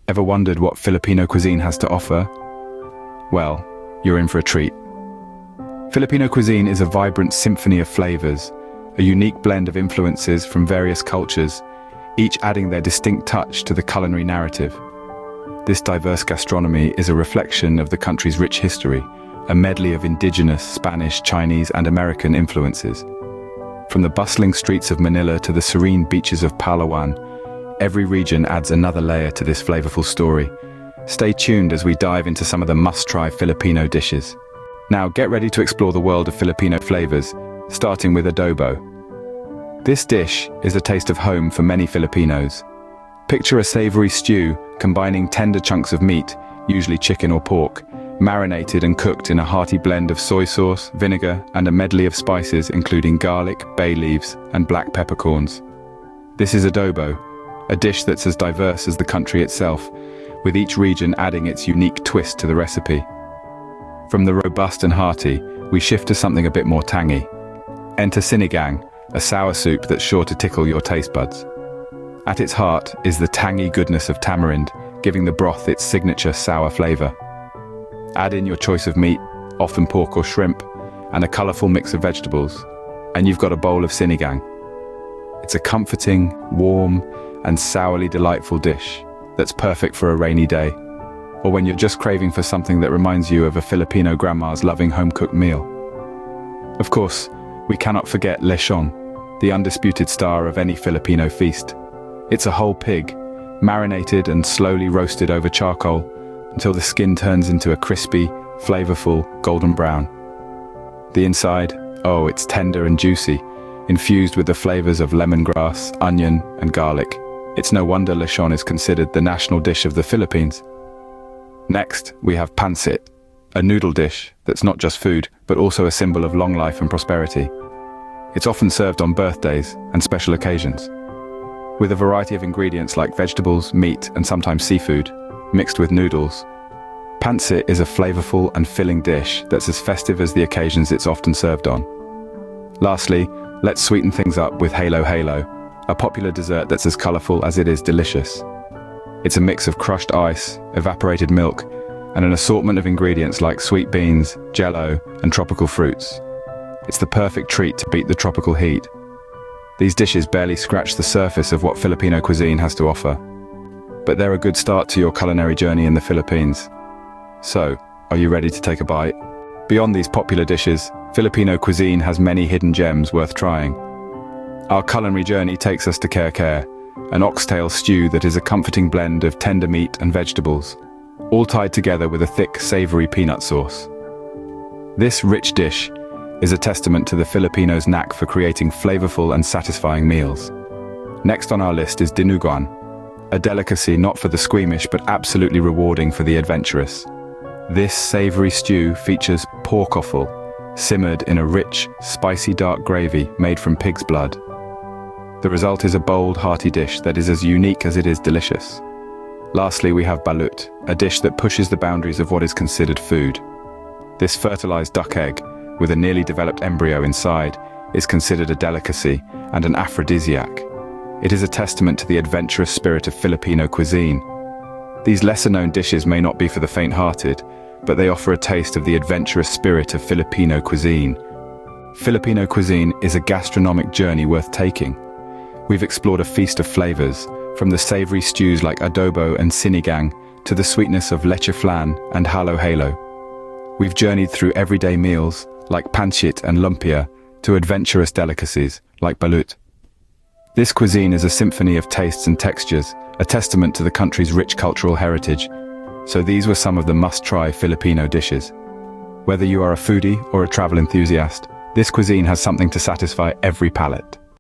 Ever wondered what Filipino cuisine has to offer? Well, you're in for a treat. Filipino cuisine is a vibrant symphony of flavors, a unique blend of influences from various cultures, each adding their distinct touch to the culinary narrative. This diverse gastronomy is a reflection of the country's rich history, a medley of indigenous, Spanish, Chinese, and American influences. From the bustling streets of Manila to the serene beaches of Palawan, every region adds another layer to this flavorful story. Stay tuned as we dive into some of the must-try Filipino dishes. Now get ready to explore the world of Filipino flavors, starting with adobo. This dish is a taste of home for many Filipinos. Picture a savory stew combining tender chunks of meat, usually chicken or pork, marinated and cooked in a hearty blend of soy sauce, vinegar, and a medley of spices including garlic, bay leaves, and black peppercorns. This is adobo, a dish that's as diverse as the country itself, with each region adding its unique twist to the recipe. From the robust and hearty, we shift to something a bit more tangy. Enter sinigang, a sour soup that's sure to tickle your taste buds. At its heart is the tangy goodness of tamarind, giving the broth its signature sour flavor. Add in your choice of meat, often pork or shrimp, and a colorful mix of vegetables, and you've got a bowl of sinigang. It's a comforting, warm, and sourly delightful dish that's perfect for a rainy day, or when you're just craving for something that reminds you of a Filipino grandma's loving home-cooked meal. Of course, we cannot forget lechon, the undisputed star of any Filipino feast. It's a whole pig, marinated and slowly roasted over charcoal until the skin turns into a crispy, flavorful golden brown. The inside, oh, it's tender and juicy, infused with the flavors of lemongrass, onion, and garlic. It's no wonder lechon is considered the national dish of the Philippines. Next, we have pancit, a noodle dish that's not just food, but also a symbol of long life and prosperity. It's often served on birthdays and special occasions, with a variety of ingredients like vegetables, meat, and sometimes seafood, mixed with noodles. Pancit is a flavorful and filling dish that's as festive as the occasions it's often served on. Lastly, let's sweeten things up with halo halo, a popular dessert that's as colorful as it is delicious. It's a mix of crushed ice, evaporated milk, and an assortment of ingredients like sweet beans, jello, and tropical fruits. It's the perfect treat to beat the tropical heat. These dishes barely scratch the surface of what Filipino cuisine has to offer, but they're a good start to your culinary journey in the Philippines. So, are you ready to take a bite? Beyond these popular dishes, Filipino cuisine has many hidden gems worth trying. Our culinary journey takes us to kare-kare, an oxtail stew that is a comforting blend of tender meat and vegetables, all tied together with a thick, savory peanut sauce. This rich dish is a testament to the Filipinos' knack for creating flavorful and satisfying meals. Next on our list is dinuguan, a delicacy not for the squeamish but absolutely rewarding for the adventurous. This savory stew features pork offal, simmered in a rich, spicy dark gravy made from pig's blood. The result is a bold, hearty dish that is as unique as it is delicious. Lastly, we have balut, a dish that pushes the boundaries of what is considered food. This fertilized duck egg, with a nearly developed embryo inside, is considered a delicacy and an aphrodisiac. It is a testament to the adventurous spirit of Filipino cuisine. These lesser-known dishes may not be for the faint-hearted, but they offer a taste of the adventurous spirit of Filipino cuisine. Filipino cuisine is a gastronomic journey worth taking. We've explored a feast of flavors, from the savory stews like adobo and sinigang to the sweetness of leche flan and halo halo. We've journeyed through everyday meals like pancit and lumpia to adventurous delicacies like balut. This cuisine is a symphony of tastes and textures, a testament to the country's rich cultural heritage. So these were some of the must-try Filipino dishes. Whether you are a foodie or a travel enthusiast, this cuisine has something to satisfy every palate.